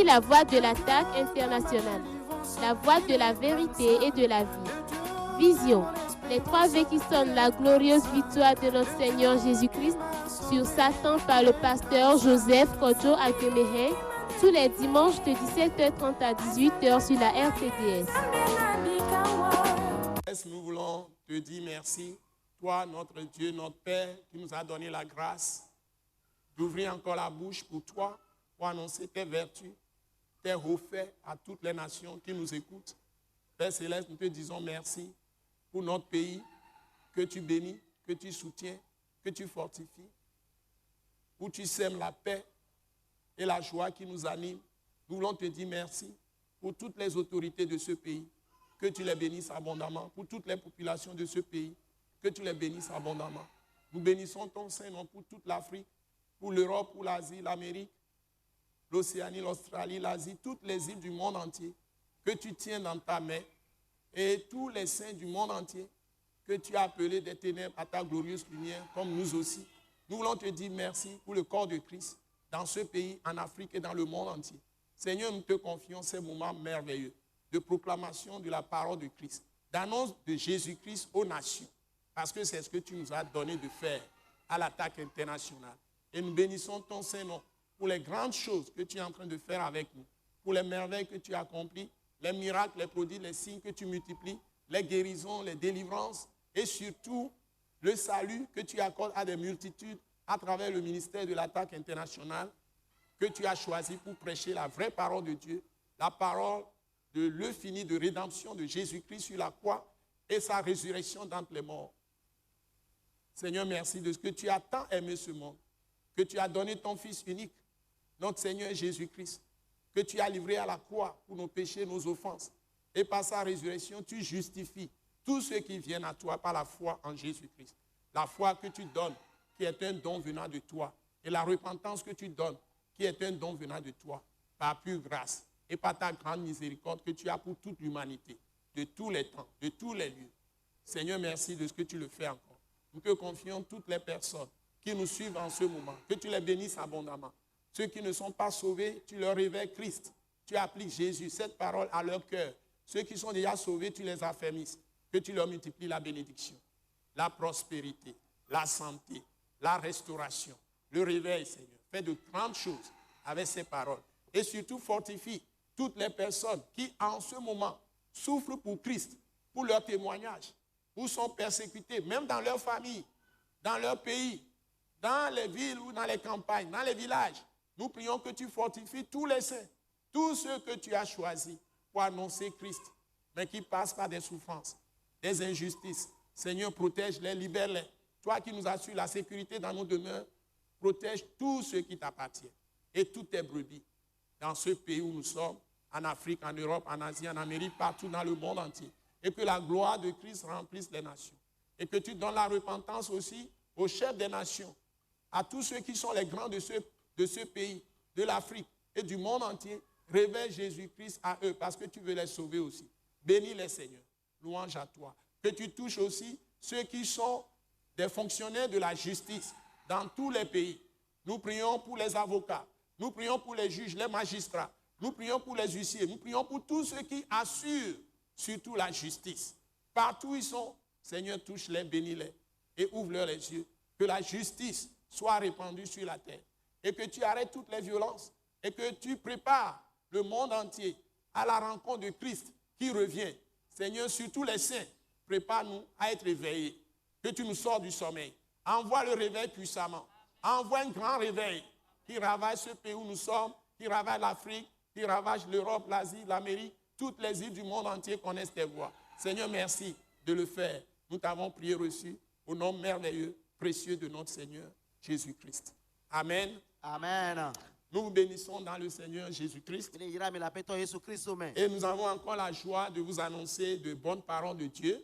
la voix de l'attaque internationale, la voix de la vérité et de la vie. Vision, les 3 V qui sonnent la glorieuse victoire de notre Seigneur Jésus-Christ sur Satan par le pasteur Joseph Kodjo Akemehe, tous les dimanches de 17h30 à 18h sur la RTDS. Nous voulons te dire merci, toi, notre Dieu, notre Père, qui nous a donné la grâce d'ouvrir encore la bouche pour toi, pour annoncer tes vertus, tes hauts faits à toutes les nations qui nous écoutent. Père Céleste, nous te disons merci pour notre pays, que tu bénis, que tu soutiens, que tu fortifies, où tu sèmes la paix et la joie qui nous anime. Nous voulons te dire merci pour toutes les autorités de ce pays, que tu les bénisses abondamment, pour toutes les populations de ce pays, que tu les bénisses abondamment. Nous bénissons ton Saint-Nom pour toute l'Afrique, pour l'Europe, pour l'Asie, l'Amérique, l'Océanie, l'Australie, l'Asie, toutes les îles du monde entier, que tu tiens dans ta main, et tous les saints du monde entier, que tu as appelés des ténèbres à ta glorieuse lumière, comme nous aussi. Nous voulons te dire merci pour le corps de Christ dans ce pays, en Afrique et dans le monde entier. Seigneur, nous te confions ces moments merveilleux de proclamation de la parole de Christ, d'annonce de Jésus-Christ aux nations, parce que c'est ce que tu nous as donné de faire à l'attaque internationale. Et nous bénissons ton Saint-Nom pour les grandes choses que tu es en train de faire avec nous, pour les merveilles que tu as accomplies, les miracles, les prodiges, les signes que tu multiplies, les guérisons, les délivrances, et surtout le salut que tu accordes à des multitudes à travers le ministère de l'attaque internationale que tu as choisi pour prêcher la vraie parole de Dieu, la parole de l'infini de rédemption de Jésus-Christ sur la croix et sa résurrection d'entre les morts. Seigneur, merci de ce que tu as tant aimé ce monde, que tu as donné ton Fils unique, notre Seigneur Jésus-Christ, que tu as livré à la croix pour nos péchés, nos offenses. Et par sa résurrection, tu justifies tous ceux qui viennent à toi par la foi en Jésus-Christ. La foi que tu donnes, qui est un don venant de toi, et la repentance que tu donnes, qui est un don venant de toi, par pure grâce et par ta grande miséricorde que tu as pour toute l'humanité, de tous les temps, de tous les lieux. Seigneur, merci de ce que tu le fais encore. Nous te confions toutes les personnes qui nous suivent en ce moment, que tu les bénisses abondamment. Ceux qui ne sont pas sauvés, tu leur révèles Christ. Tu appliques Jésus, cette parole à leur cœur. Ceux qui sont déjà sauvés, tu les affermisses. Que tu leur multiplies la bénédiction, la prospérité, la santé, la restauration, le réveil, Seigneur. Fais de grandes choses avec ces paroles. Et surtout, fortifie toutes les personnes qui, en ce moment, souffrent pour Christ, pour leur témoignage, ou sont persécutées, même dans leur famille, dans leur pays, dans les villes ou dans les campagnes, dans les villages. Nous prions que tu fortifies tous les saints, tous ceux que tu as choisis pour annoncer Christ, mais qui passent par des souffrances, des injustices. Seigneur, protège-les, libère-les. Toi qui nous assures la sécurité dans nos demeures, protège tous ceux qui t'appartiennent et toutes tes brebis dans ce pays où nous sommes, en Afrique, en Europe, en Asie, en Amérique, partout dans le monde entier. Et que la gloire de Christ remplisse les nations. Et que tu donnes la repentance aussi aux chefs des nations, à tous ceux qui sont les grands de ce pays, de l'Afrique et du monde entier. Révèle Jésus-Christ à eux parce que tu veux les sauver aussi. Bénis-les, Seigneur. Louange à toi. Que tu touches aussi ceux qui sont des fonctionnaires de la justice dans tous les pays. Nous prions pour les avocats. Nous prions pour les juges, les magistrats. Nous prions pour les huissiers. Nous prions pour tous ceux qui assurent surtout la justice. Partout où ils sont, Seigneur, touche-les, bénis-les et ouvre-leur les yeux. Que la justice soit répandue sur la terre et que tu arrêtes toutes les violences et que tu prépares le monde entier à la rencontre de Christ qui revient. Seigneur, surtout les saints, prépare-nous à être éveillés. Que tu nous sors du sommeil. Envoie le réveil puissamment. Envoie un grand réveil qui ravage ce pays où nous sommes, qui ravage l'Afrique, qui ravage l'Europe, l'Asie, l'Amérique. Toutes les îles du monde entier connaissent tes voix. Seigneur, merci de le faire. Nous t'avons prié reçu au nom merveilleux, précieux de notre Seigneur Jésus-Christ. Amen. Amen. Nous vous bénissons dans le Seigneur Jésus-Christ. Et nous avons encore la joie de vous annoncer de bonnes paroles de Dieu.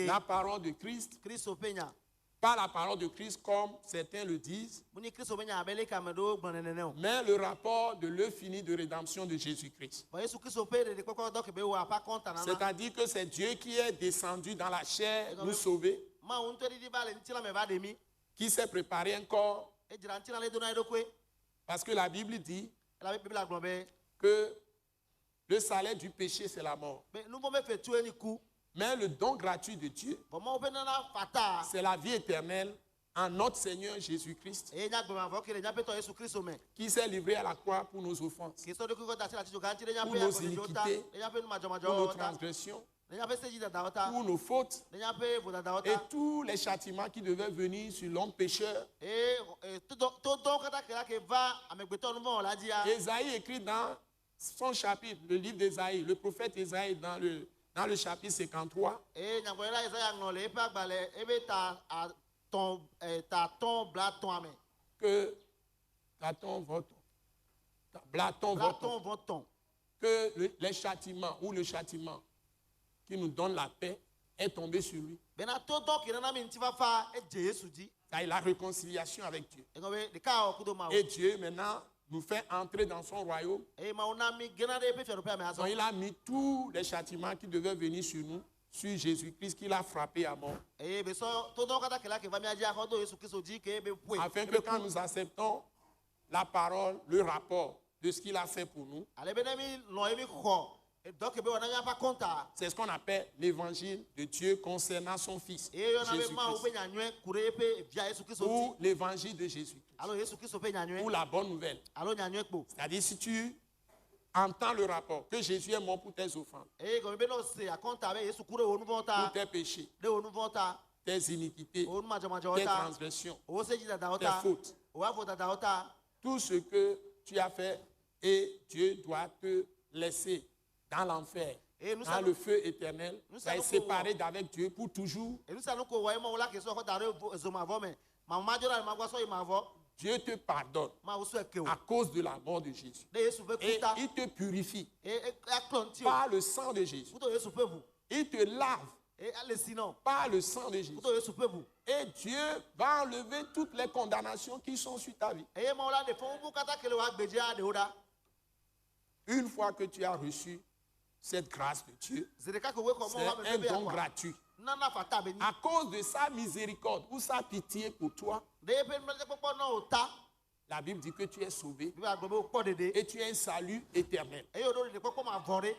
La parole de Christ. Pas la parole de Christ comme certains le disent, mais le rapport de l'infini de rédemption de Jésus-Christ. C'est-à-dire que c'est Dieu qui est descendu dans la chair nous sauver, qui s'est préparé un corps Parce que la Bible dit La Bible a globé. que le salaire du péché, c'est la mort. Mais nous pouvons faire tuer ni coup. Mais le don gratuit de Dieu, Comment on peut nana fata? c'est la vie éternelle en notre Seigneur Jésus-Christ, Et il y a besoin que les gens peuvent Jésus Christ au main. qui s'est livré à la croix pour nos offenses, Qui sont de coups d'assez la tige garantie les gens Pour peuvent nos avoir des jota. iniquités, Les gens peuvent nous manger pour nos manger. transgressions, Les gens peuvent se dire d'aota. pour nos fautes Les gens peuvent vous et d'aota. tous les châtiments qui devaient venir sur l'homme pécheur. Et tout donc quand là qui va à mes bétons nous on l'a dit. Ésaïe écrit dans son chapitre, le livre d'Ésaïe, le prophète Ésaïe dans le chapitre 53, Et n'envoyez Isaïe ngolé pas balé et ben ta ton blat ton amen. que Platon vote, Platon voton. que les châtiments ou le châtiment qui nous donne la paix est tombé sur lui. Ben à tout donc il en a mis tu vas faire et Jésus dit. Ça, la réconciliation avec Dieu. Et comme les cas au coup de ma. Et Dieu maintenant nous fait entrer dans son royaume. Et ma on a mis grenade et puis faire mais Donc il a mis tous les châtiments qui devaient venir sur nous, sur Jésus-Christ, qu'il a frappé à mort. Et bien, tout donc quand là qui va me dire quand Jésus Christ dit que ben oui. Afin que quand nous acceptons la parole, le rapport de ce qu'il a fait pour nous, Allez ben ami loyemi ko. Et donc ben on n'a pas compte. c'est ce qu'on appelle l'évangile de Dieu concernant son Fils, Et on avait ma ou Jésus-Christ, ben nyanywe courir pe via Jésus Christ ou l'évangile de Jésus-Christ, alors Jésus Christ pe nyanywe. ou la bonne nouvelle. Alors nyanywe ko. C'est-à-dire si tu entends le rapport que Jésus est mort pour tes offenses, Et comme ben on sait à compte avec Jésus courir au nouveau pour ta. tes péchés, De au nouveau ta. tes iniquités, Au nouveau maja tes maja ta. transgressions, Au se dit tes daota. fautes, Au a faute daota. tout ce que tu as fait, et Dieu doit te laisser dans l'enfer, Et nous dans savons- le feu éternel, nous tu es savons séparé d'avec Dieu pour toujours. Et nous savons que ouais moi là que soit d'arrêt zoma vo mais ma majora ma gwa so ma vo. Dieu te pardonne Ma ou so ke o. à cause de la mort de Jésus. De Jésus veut Et kuta. il te purifie Et clonti o. par le sang de Jésus. Kuto Jésus peut vous. Il te lave Et allez sinon. par le sang de Jésus. Kuto Jésus peut vous. Et Dieu va enlever toutes les condamnations qui sont sur ta vie. Et moi là de fond bu kata que le wa gbeja de oda. Une fois que tu as reçu cette grâce de Dieu, Zereka ko we ko mo c'est wa me un bebe don akwa. gratuit. Nana fata be ni. À cause de sa miséricorde ou sa pitié pour toi, De pe me popo na ota. la Bible dit que tu es sauvé Bi ba gbe o po dede. et tu as un salut éternel. Et yo do de popo ma vore.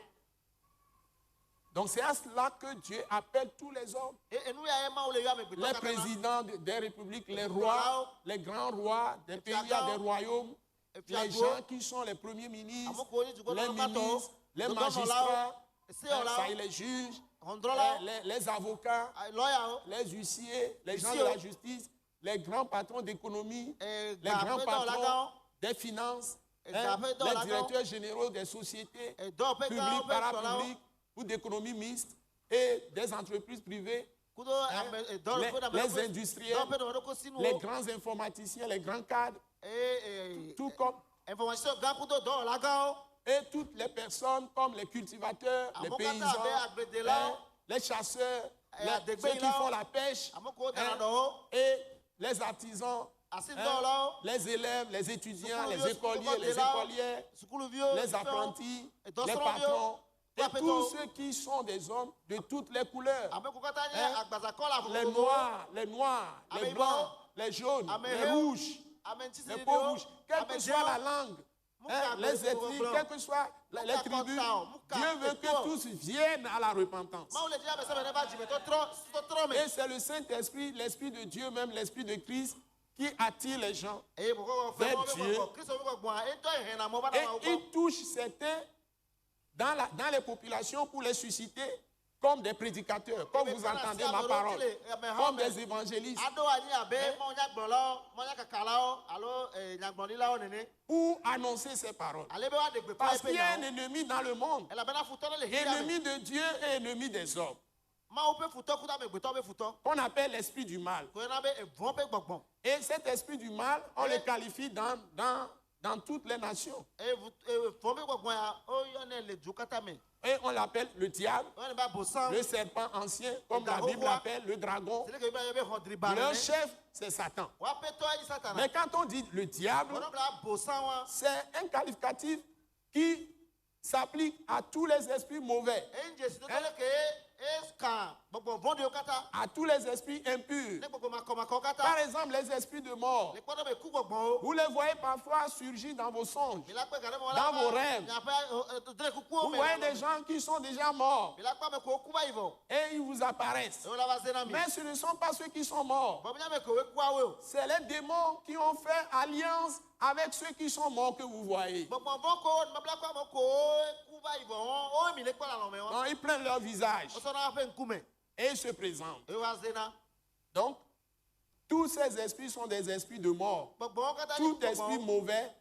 Donc c'est à cela que Dieu appelle tous les hommes, Et nous ya ma o le ya me gbe. les présidents des républiques, les rois, les grands rois des pays, des royaumes, les gens qui sont les premiers ministres, les ministres, les magistrats, ça y est, les juges, les avocats, Lawyer. les huissiers, les gens de Huissier. la justice, les grands patrons d'économie, Eh, les grands gaffe dans la patrons gare. des finances, Gaffe dans la les gare. directeurs généraux des sociétés Et donc, publiques, dans parapubliques ou d'économie mixte et des entreprises privées, Kudo les industriels, les grands informaticiens, les grands cadres, tout comme information grand kudo dans la gare. et toutes les personnes comme les cultivateurs, les Amokata paysans, abe agbedela. les chasseurs, Adegbe ceux qui ilao. font la pêche, Amoko dalo. et les artisans, Asidolo. les élèves, les étudiants, Sukulu les vieux, écoliers, sukulu les dela. écolières, Sukulu vieux. les apprentis, Et les dosron patrons, vieux. et tous ceux qui sont des hommes de toutes les couleurs. Ameko kata ni Hein? agbazakola Les noirs, les Amen. les blancs, les jaunes, Amen. les rouges, Amen tisi les ni peaux dio. rouges, quelle que Amen soit la dio. langue, Muka les blanc. ethnies, quelles que soient les Muka tribus, kontao, muka Dieu veut que eto. tous viennent à la repentance. Ma ou le dia me se me ne ba jime to tro me. Et c'est le Saint-Esprit, l'Esprit de Dieu, même l'Esprit de Christ, qui attire les gens. Eh boko Vers fe Dieu. mo Christ mo gbo e to e na mo ba Et na ma il touche certains dans les populations pour les susciter comme des prédicateurs, comme vous entendez ma parole, comme des évangélistes, Ado ani abe mo nya gbolo, mo nya kakala o, alo nyagbon la o nene. pour annoncer ces paroles. Ale be wa de gbe pa Parce pe qu'il y a un na. ennemi dans le monde, Ela be na futo le hia. ennemi de Dieu et ennemi des hommes, Ma o pe futo kuta me gbe to be futo. qu'on appelle l'esprit du mal. Ko na be e bon pe gbogbon. Et cet esprit du mal, on le qualifie dans toutes les nations. E fon pe gbogbon ya, o yo ne le ju kata me. Et on l'appelle le diable, O ne ba bosan. le serpent ancien, comme la Bible l'appelle, le dragon. C'est le que be hondri ba. Leur chef, c'est Satan. Wa pe to ni satana. Mais quand on dit le diable, Ko no bla bosan wa. c'est un qualificatif qui s'applique à tous les esprits mauvais. Enje si to le ke à tous les esprits impurs. Par exemple, les esprits de mort. Vous les voyez parfois surgir dans vos songes, dans vos rêves. Vous voyez des gens qui sont déjà morts et ils vous apparaissent. Mais ce ne sont pas ceux qui sont morts. C'est les démons qui ont fait alliance avec ceux qui sont morts que vous voyez. Donc, ils prennent leur visage et ils se présentent. Donc, tous ces esprits sont des esprits de mort. Tout esprit mauvais,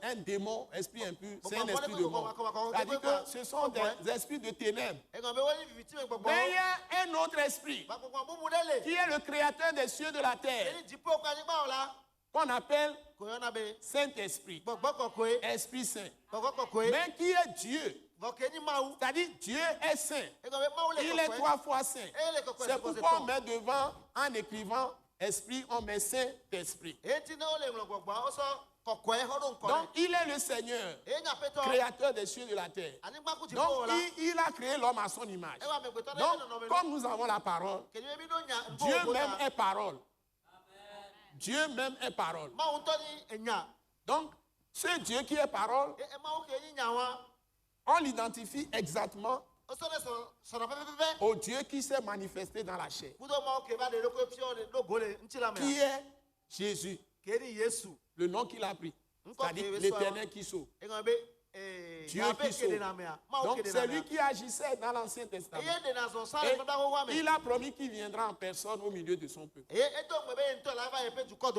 un démon, esprit impur, c'est un esprit de mort. C'est-à-dire que ce sont des esprits de ténèbres. Mais il y a un autre esprit qui est le créateur des cieux et de la terre, qu'on appelle Saint-Esprit, Esprit Saint, mais qui est Dieu. C'est-à-dire Dieu est saint. Il est 3 fois saint. C'est pourquoi on met devant, en écrivant Esprit, on met Saint-Esprit. Donc il est le Seigneur, créateur des cieux et de la terre. Donc il a créé l'homme à son image. Donc comme nous avons la parole, Dieu même est parole. Dieu même est parole. Donc ce Dieu qui est parole, on l'identifie exactement au Dieu qui s'est manifesté dans la chair, qui est Jésus, le nom qu'il a pris, c'est-à-dire l'Éternel qui sauve, Dieu qui sauve. Donc c'est lui qui agissait dans l'Ancien Testament. Et il a promis qu'il viendra en personne au milieu de son peuple.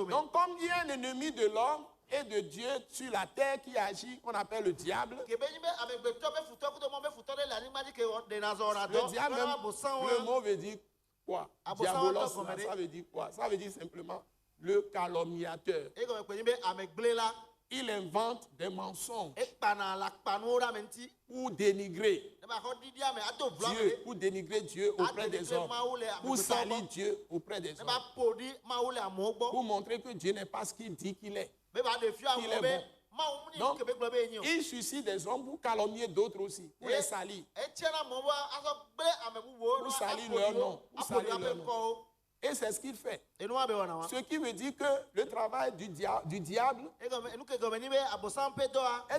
Donc comme il y a un ennemi de l'homme et de Dieu sur la terre qui agit, qu'on appelle le diable. Le diable, le mot veut dire quoi? Diabolos, ça veut dire quoi? Ça veut dire simplement le calomniateur. Il invente des mensonges pour dénigrer Dieu, pour dénigrer Dieu auprès des hommes, pour salir Dieu auprès des hommes, pour montrer que Dieu n'est pas ce qu'il dit qu'il est. Il est bon. Donc, il suscite des hommes pour calomnier d'autres aussi, pour les salir, pour salir leur nom, pour salir leur nom. Et c'est ce qu'il fait. Ce qui veut dire que le travail du diable est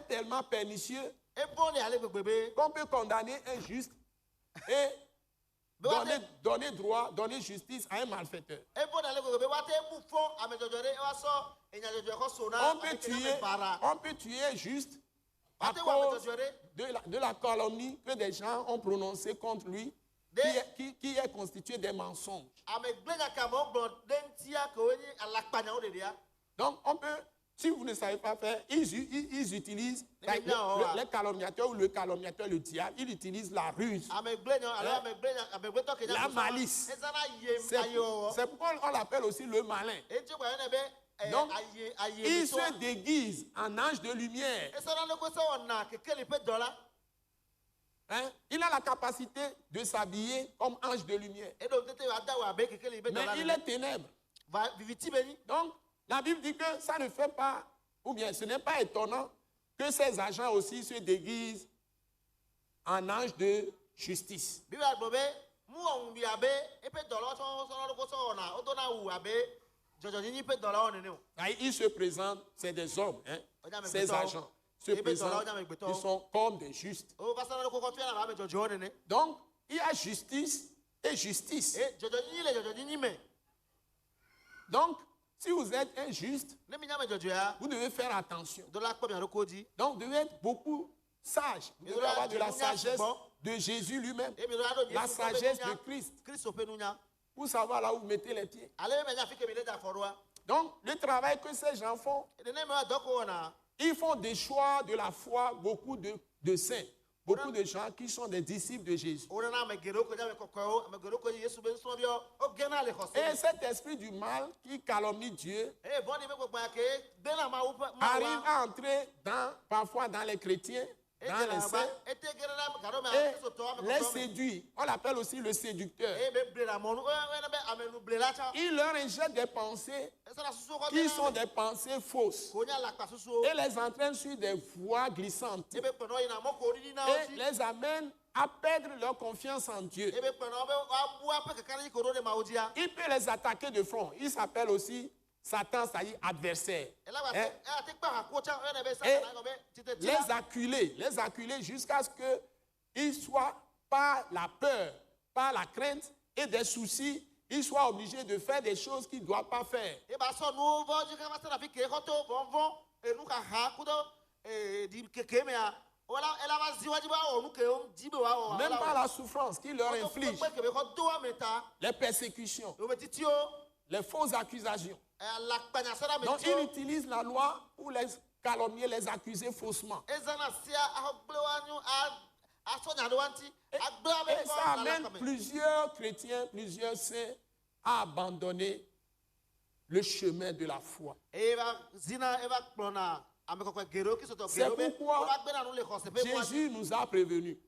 tellement pernicieux qu'on peut condamner un juste et donner droit, donner justice à un malfaiteur. On peut tuer juste à cause de la calomnie que des gens ont prononcée contre lui, qui est constituée des mensonges. Donc on peut, si vous ne savez pas faire, ils utilisent les calomniateurs ou le calomniateur, le diable, il utilise la ruse, la malice. C'est pourquoi on l'appelle aussi le malin. Donc, il se déguise en ange de lumière. Hein? Il a la capacité de s'habiller comme ange de lumière. Mais il est ténèbre. Donc, la Bible dit que ça ne fait pas, ou bien ce n'est pas étonnant que ces agents aussi se déguisent en ange de justice. Ils se présentent, c'est des hommes, hein? Ces agents se présentent, ils sont comme des justes. Donc, il y a justice et justice. Donc, si vous êtes injuste, vous devez faire attention. Donc, vous devez être beaucoup sage. Vous devez avoir de la sagesse de Jésus lui-même, la sagesse de Christ, pour savoir là où vous mettez les pieds. Donc, le travail que ces gens font, ils font des choix de la foi, beaucoup de saints, beaucoup de gens qui sont des disciples de Jésus. Et cet esprit du mal qui calomnie Dieu arrive à entrer parfois dans les chrétiens dans l'essai et les séduit. On l'appelle aussi le séducteur. Il leur injecte des pensées qui sont des pensées fausses et les entraîne sur des voies glissantes et les amène à perdre leur confiance en Dieu. Il peut les attaquer de front. Il s'appelle aussi Satan, c'est-à-dire adversaire. Et les acculer jusqu'à ce qu'ils soient par la peur, par la crainte et des soucis, ils soient obligés de faire des choses qu'ils ne doivent pas faire. Même par la souffrance qu'ils leur infligent, les persécutions, les fausses accusations. Donc ils utilisent la loi pour les calomnier, les accuser faussement. Et ça amène plusieurs chrétiens, plusieurs saints à abandonner le chemin de la foi. C'est pourquoi Jésus nous a prévenus.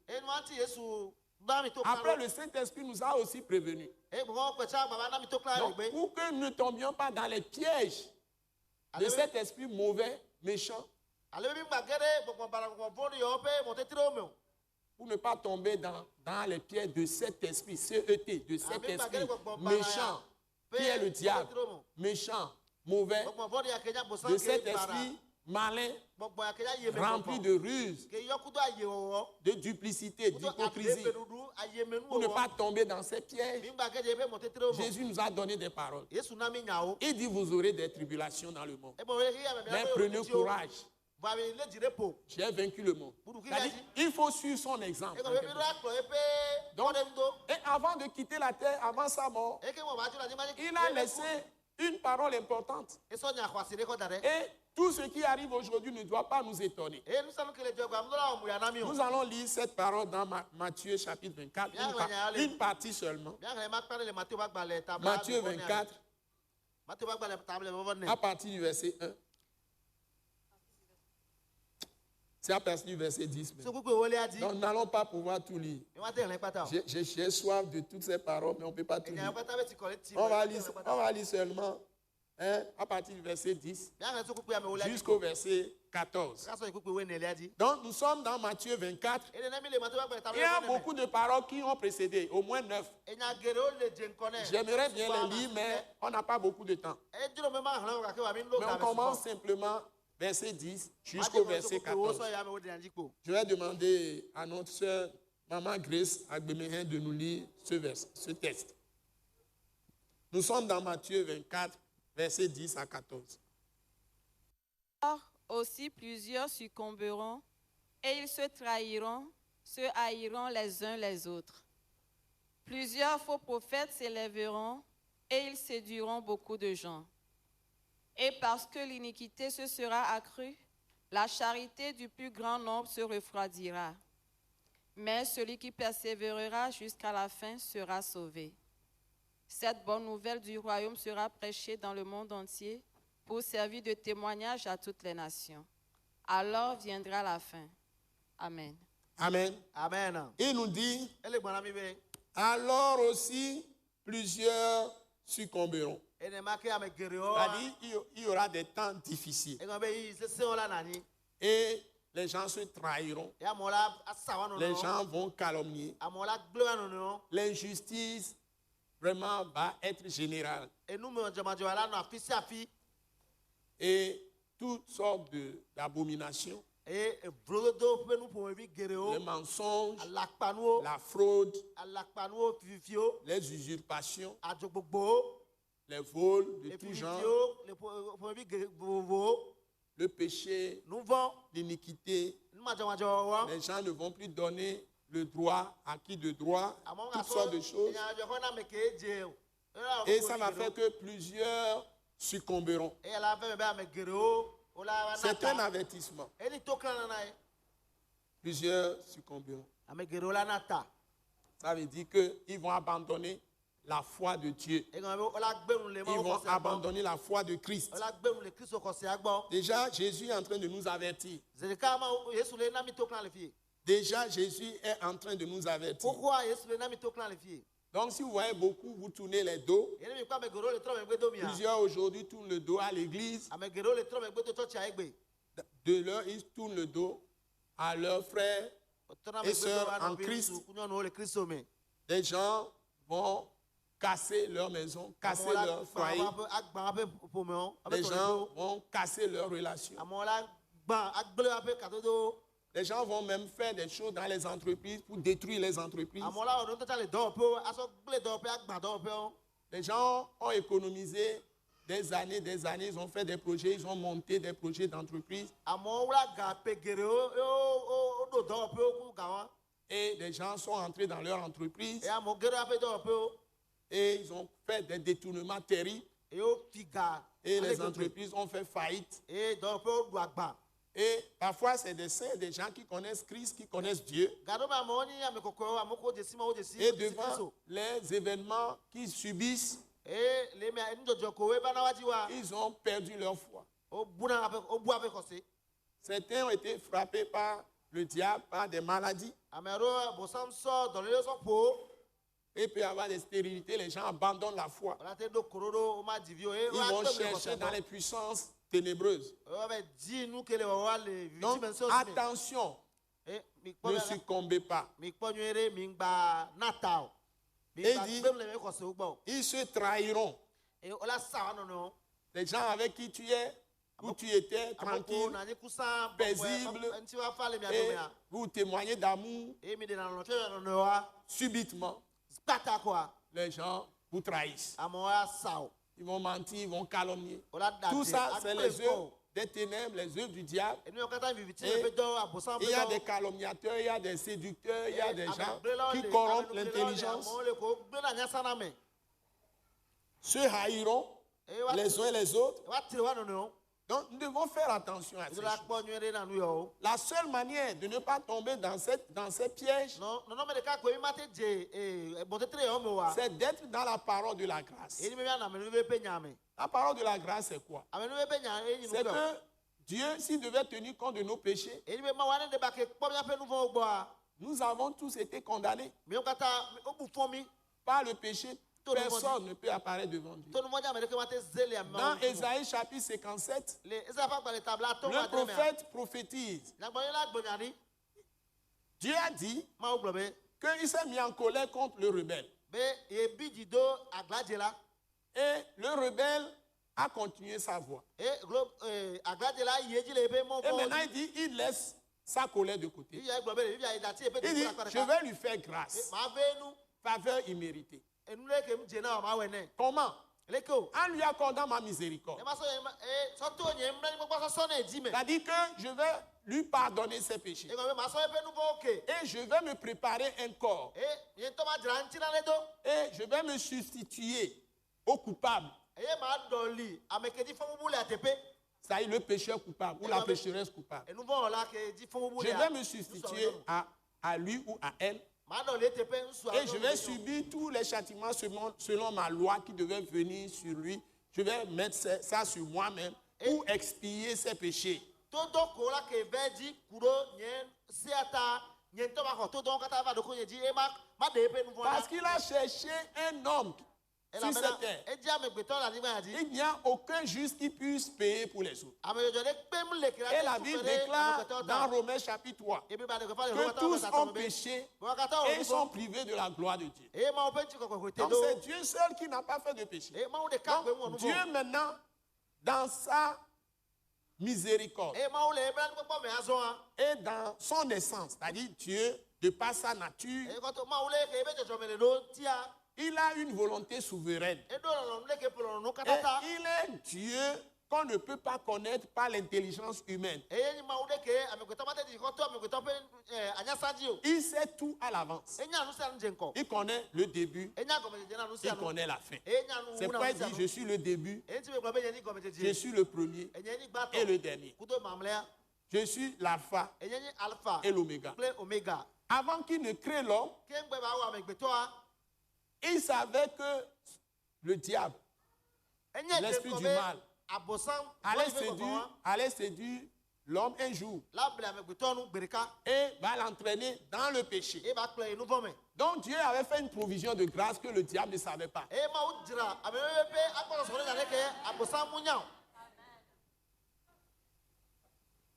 Après, le Saint-Esprit nous a aussi prévenus. Donc, pour que nous ne tombions pas dans les pièges de cet esprit mauvais, méchant, pour ne pas tomber dans les pièges de cet esprit, CET, de cet esprit méchant, qui est le diable, méchant, mauvais, de cet esprit malin, rempli de ruses, de duplicité, d'hypocrisie. Pour ne pas tomber dans ces pièges, Jésus nous a donné des paroles. Il dit, vous aurez des tribulations dans le monde. Mais prenez courage. J'ai vaincu le monde. Il faut suivre son exemple. Donc, et avant de quitter la terre, avant sa mort, il a laissé une parole importante. Et tout ce qui arrive aujourd'hui ne doit pas nous étonner. Nous allons lire cette parole dans Matthieu chapitre 24, une partie seulement. Matthieu 24, à partir du verset 1. C'est à partir du verset 10. Donc, nous n'allons pas pouvoir tout lire. J'ai soif de toutes ces paroles, mais on ne peut pas tout lire. On va lire seulement à partir du verset 10 jusqu'au verset 14. Donc, nous sommes dans Matthieu 24. Il y a beaucoup de paroles qui ont précédé, au moins 9. J'aimerais bien les lire, mais on n'a pas beaucoup de temps. Mais on commence simplement verset 10 jusqu'au verset 14. Je vais demander à notre sœur, Maman Grace Agbemehin, de nous lire ce texte. Nous sommes dans Matthieu 24, verset 10 à 14. Aussi plusieurs succomberont, et ils se trahiront, se haïront les uns les autres. Plusieurs faux prophètes s'élèveront, et ils séduiront beaucoup de gens. Et parce que l'iniquité se sera accrue, la charité du plus grand nombre se refroidira. Mais celui qui persévérera jusqu'à la fin sera sauvé. Cette bonne nouvelle du royaume sera prêchée dans le monde entier pour servir de témoignage à toutes les nations. Alors viendra la fin. Amen. Amen. Amen. Il nous dit, alors aussi plusieurs succomberont. C'est-à-dire, il y aura des temps difficiles. Et les gens se trahiront. Les gens vont calomnier. L'injustice vraiment va être générale. Et toutes sortes d'abominations. Le mensonge, la fraude, les usurpations, les vols de tout genre, le péché, l'iniquité. Les gens ne vont plus donner le droit, acquis de droit, toutes sortes de choses. Et ça va faire que plusieurs succomberont. C'est un avertissement. Plusieurs succomberont. Ça veut dire qu'ils vont abandonner la foi de Dieu. Et quand on a gbé nous les Ils mains au vont conseil à gbọ́. abandonner la foi de Christ. On a gbé nous les Christ au conseil à gbọ́. Déjà, Jésus est en train de nous avertir. Zédéka ma Yesu le nami to clan les filles. Déjà, Jésus est en train de nous avertir. Pourquoi Yesu le nami to clan les filles? Donc, si vous voyez beaucoup, vous tournez les dos. Yéni mi kwa me gero le tro me gbe do mi a. Plusieurs aujourd'hui tournent le dos à l'église. A me gero le tro me gbe to church a egbe. De leur, ils tournent le dos à leurs frères. Et sœurs en Christ. Les gens vont casser leur maison, casser leur foyer. Les gens vont casser leurs relations. Les gens vont même faire des choses dans les entreprises pour détruire les entreprises. Les gens ont économisé des années, ils ont fait des projets, ils ont monté des projets d'entreprise. Et les gens sont entrés dans leur entreprise et ils ont fait des détournements terribles. Et les entreprises ont fait faillite. Et parfois, c'est des saints, des gens qui connaissent Christ, qui connaissent Dieu. Et devant les événements qu'ils subissent, ils ont perdu leur foi. Certains ont été frappés par le diable, par des maladies. Et peut y avoir des stérilités, les gens abandonnent la foi. Ils vont chercher dans les puissances ténébreuses. Donc, attention, ne succombez pas. Et il dit, ils se trahiront. Les gens avec qui tu es, où tu étais, tranquille, paisible, et vous témoignez d'amour, subitement, les gens vous trahissent. Ils vont mentir, ils vont calomnier. Tout ça, c'est les œuvres des ténèbres, les œuvres du diable. Et il y a des calomniateurs, il y a des séducteurs, il y a des gens qui corrompent l'intelligence. Se haïront les uns et les autres. Donc, nous devons faire attention à ces choses. La seule manière de ne pas tomber dans ces pièges, c'est d'être dans la parole de la grâce. La parole de la grâce, c'est quoi? C'est que Dieu, s'il devait tenir compte de nos péchés, nous avons tous été condamnés par le péché. Personne ne peut apparaître devant Dieu. Dans Ésaïe chapitre 57, le prophète prophétise. Dieu a dit qu'il s'est mis en colère contre le rebelle. Et le rebelle a continué sa voie. Et maintenant il dit, il laisse sa colère de côté. Il dit, je vais lui faire grâce. Faveur imméritée. Comment? En lui accordant ma miséricorde. C'est-à-dire que je vais lui pardonner ses péchés. Et je vais me préparer un corps. Et je vais me substituer au coupable. C'est-à-dire le pécheur coupable ou la pécheresse coupable. Je vais me substituer à lui ou à elle. Et je vais subir tous les châtiments selon ma loi qui devait venir sur lui. Je vais mettre ça sur moi-même pour expier ses péchés. Parce qu'il a cherché un homme sur cette terre. Il n'y a aucun juste qui puisse payer pour les autres. Et la Bible déclare dans Romains chapitre 3 que tous ont péché et ils sont privés de la gloire de Dieu. Donc c'est Dieu seul qui n'a pas fait de péché. Donc Dieu maintenant, dans sa miséricorde et dans son essence, c'est-à-dire Dieu, de par sa nature, il a une volonté souveraine. Et il est Dieu qu'on ne peut pas connaître par l'intelligence humaine. Il sait tout à l'avance. Il connaît le début, il connaît la fin. C'est pourquoi il dit, je suis le début, je suis le premier et le dernier. Je suis l'alpha et l'oméga. Avant qu'il ne crée l'homme, il savait que le diable, l'esprit du mal, allait séduire l'homme un jour et va l'entraîner dans le péché. Donc Dieu avait fait une provision de grâce que le diable ne savait pas.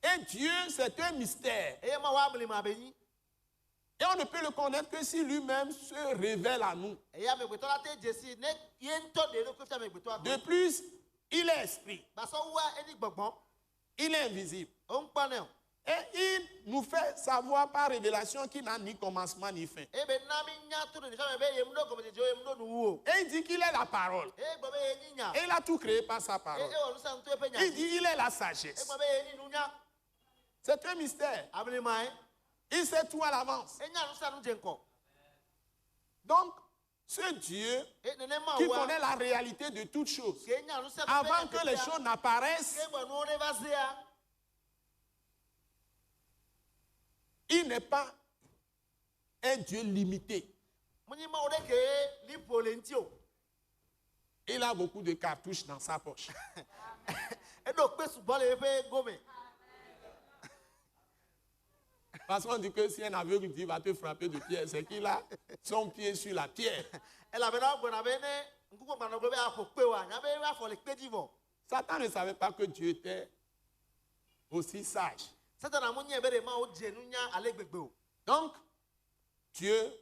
Et Dieu, c'est un mystère. Et on ne peut le connaître que si lui-même se révèle à nous. De plus, il est esprit. Il est invisible. Et il nous fait savoir par révélation qu'il n'a ni commencement ni fin. Et il dit qu'il est la parole. Et il a tout créé par sa parole. Il dit qu'il est la sagesse. C'est un mystère. Il sait tout à l'avance. Donc, ce Dieu qui connaît la réalité de toutes choses, avant que les choses n'apparaissent, il n'est pas un Dieu limité. Il a beaucoup de cartouches dans sa poche. Parce qu'on dit que si un aveugle dit va te frapper de pierre, c'est qu'il a son pied sur la pierre. Satan ne savait pas que Dieu était aussi sage. Donc, Dieu,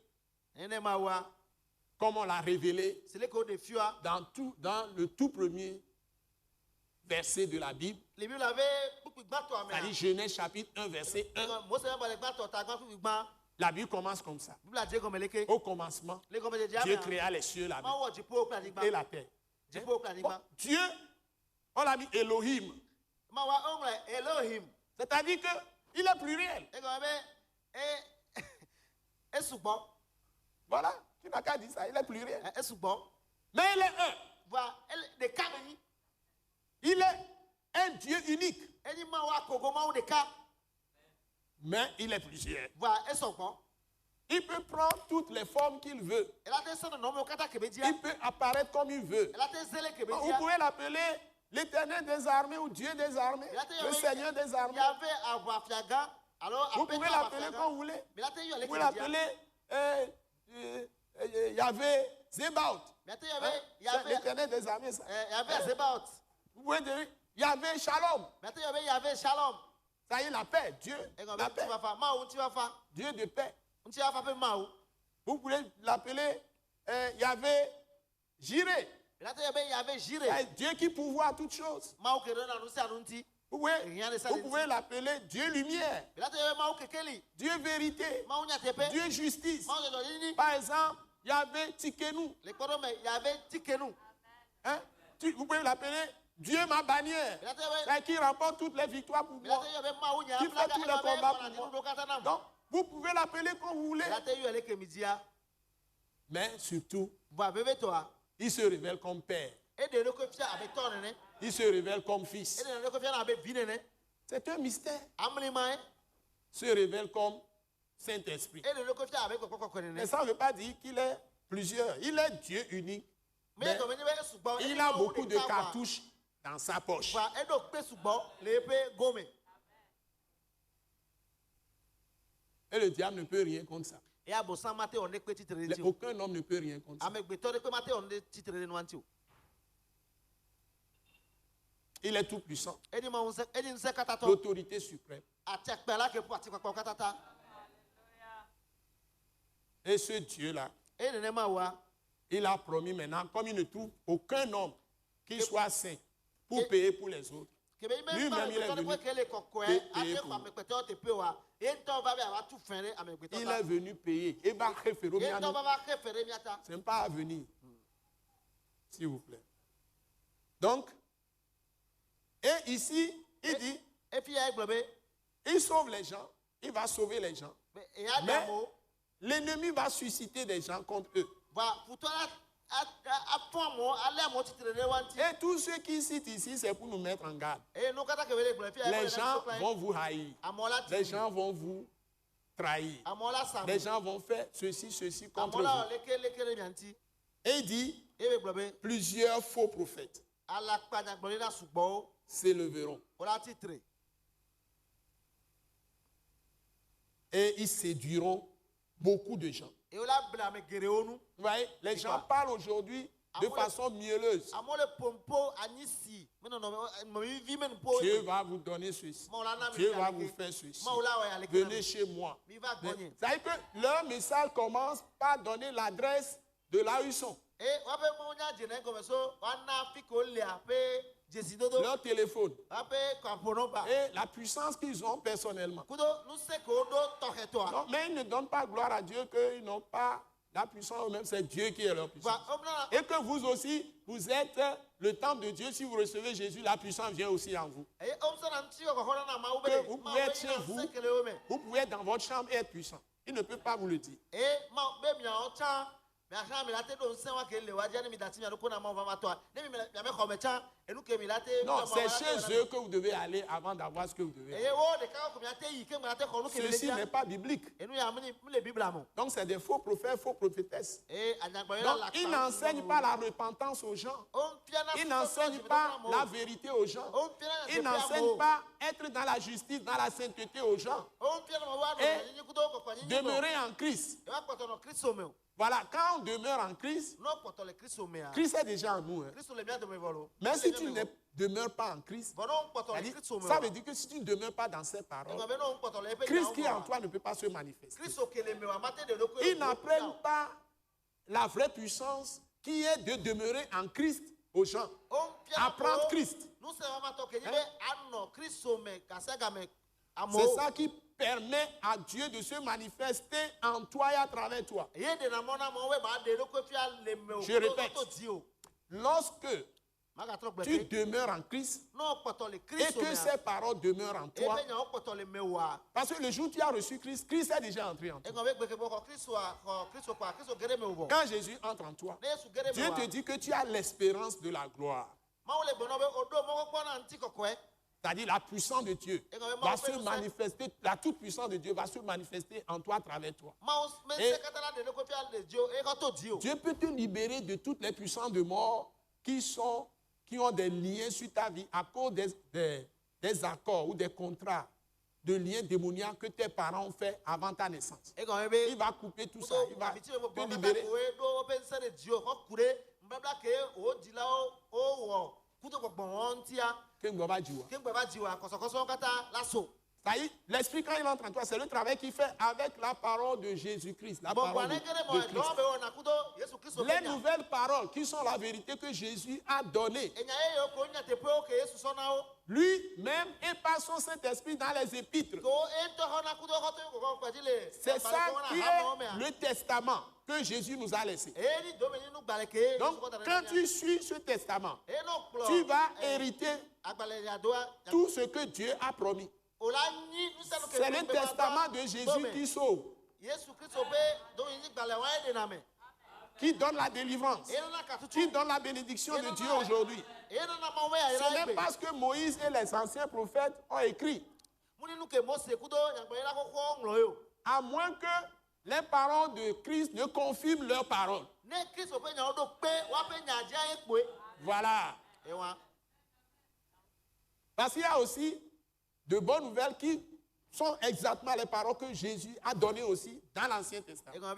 comme on l'a révélé dans le tout premier verset de la Bible, c'est-à-dire Genèse chapitre 1, verset 1, la Bible commence comme ça. Au commencement, Dieu créa les cieux, la mer et la terre. Bon, Dieu, on l'a dit Elohim. C'est-à-dire qu'il est pluriel. Voilà, tu n'as qu'à dire ça, il est pluriel. Mais il est un. Il est un Dieu unique. Mais il est plusieurs. Il peut prendre toutes les formes qu'il veut. Il peut apparaître comme il veut. Vous pouvez l'appeler l'Éternel des armées ou Dieu des armées, le Seigneur des armées. Vous pouvez l'appeler comme vous voulez. Vous pouvez l'appeler Yahvé Zebaoth. L'Éternel des armées. Vous pouvez dire Yahvé Shalom. Ça y est, la paix. Dieu, la paix. Dieu de paix. Vous pouvez l'appeler Yahvé Jireh. Dieu qui pourvoit toutes choses. Vous pouvez l'appeler Dieu lumière. Dieu vérité. Dieu justice. Par exemple, Yahvé Tikenu. Hein? Vous pouvez l'appeler Dieu ma bannière. Qui remporte toutes les victoires pour moi. Qui fait tous les combats pour moi. Donc, vous pouvez l'appeler comme vous voulez. Mais surtout, il se révèle comme Père. Il se révèle comme Fils. C'est un mystère. Il se révèle comme Saint-Esprit. Mais ça ne veut pas dire qu'il est plusieurs. Il est Dieu unique. Mais il a beaucoup de cartouches dans sa poche. Et le diable ne peut rien contre ça. Aucun homme ne peut rien contre ça. Il est tout puissant. L'autorité suprême. Et ce Dieu-là, il a promis maintenant, comme il ne trouve aucun homme qui soit saint pour payer pour les autres. Lui-même, il est venu payer pour nous. Il est venu payer. Ce n'est pas à venir. S'il vous plaît. Donc, et ici, il dit, il sauve les gens, il va sauver les gens. Mais l'ennemi va susciter des gens contre eux. Et tous ceux qui citent ici, c'est pour nous mettre en garde. Les gens vont vous haïr. Les gens vont vous trahir. Les gens vont faire ceci contre vous. Et il dit, ebe gblɔ be plusieurs faux prophètes alakpa nyagblɔɖila sugbɔwo s'élèveront wola titre et ils séduiront beaucoup de gens. eye wola ble ame geɖewo nu. Vous voyez, les gens parlent aujourd'hui de façon mielleuse. amewo le pompo anyisi menɔnɔmevivi menɔpo. Dieu va vous donner ceci. Dieu va vous faire ceci. Venez chez moi. C'est-à-dire que leur message commence par donner l'adresse de là où ils sont. Leur téléphone. Et la puissance qu'ils ont personnellement. Non, mais ils ne donnent pas gloire à Dieu qu'ils n'ont pas la puissance eux-mêmes, c'est Dieu qui est leur puissance. Et que vous aussi, vous êtes le temple de Dieu. Si vous recevez Jésus, la puissance vient aussi en vous. Que vous pouvez être chez vous, vous pouvez être dans votre chambre et être puissant. Il ne peut pas vous le dire. Non, c'est chez eux que vous devez aller avant d'avoir ce que vous devez avoir. Ceci n'est pas biblique. Donc c'est des faux prophètes, faux prophétesses. Donc ils n'enseignent pas la repentance aux gens. Ils n'enseignent pas la vérité aux gens. Ils n'enseignent pas être dans la justice, dans la sainteté aux gens. Et demeurer en Christ. Voilà, quand on demeure en Christ, Christ est déjà en nous. Hein. Mais si tu ne demeures pas en Christ, ça veut dire que si tu ne demeures pas dans ces paroles, Christ qui est en toi ne peut pas se manifester. Ils n'apprennent pas la vraie puissance qui est de demeurer en Christ aux gens. Apprendre Christ. Hein? C'est ça qui permet à Dieu de se manifester en toi et à travers toi. Je répète, lorsque tu demeures en Christ et que ces paroles demeurent en toi, parce que le jour où tu as reçu Christ, Christ est déjà entré en toi. Quand Jésus entre en toi, Dieu te dit que tu as l'espérance de la gloire. C'est-à-dire la puissance de Dieu va se manifester, la toute puissance de Dieu va se manifester en toi à travers toi. Et Dieu peut te libérer de toutes les puissances de mort qui ont des liens sur ta vie à cause des accords ou des contrats de liens démoniaques que tes parents ont fait avant ta naissance. Il va couper tout ça, il va te libérer. L'esprit, quand il entre en toi, c'est le travail qu'il fait avec la parole de Jésus-Christ. La parole de Christ. Les nouvelles paroles qui sont la vérité que Jésus a donnée. Lui-même et par son Saint-Esprit dans les épîtres. C'est ça qui est le testament que Jésus nous a laissé. Donc, quand tu suis ce testament, tu vas hériter tout ce que Dieu a promis. C'est le testament de Jésus qui sauve, qui donne la délivrance, qui donne la bénédiction de Dieu aujourd'hui. Ce n'est pas ce que Moïse et les anciens prophètes ont écrit. À moins que les paroles de Christ ne confirment leurs paroles. Voilà. Parce qu'il y a aussi de bonnes nouvelles qui sont exactement les paroles que Jésus a données aussi dans l'Ancien Testament.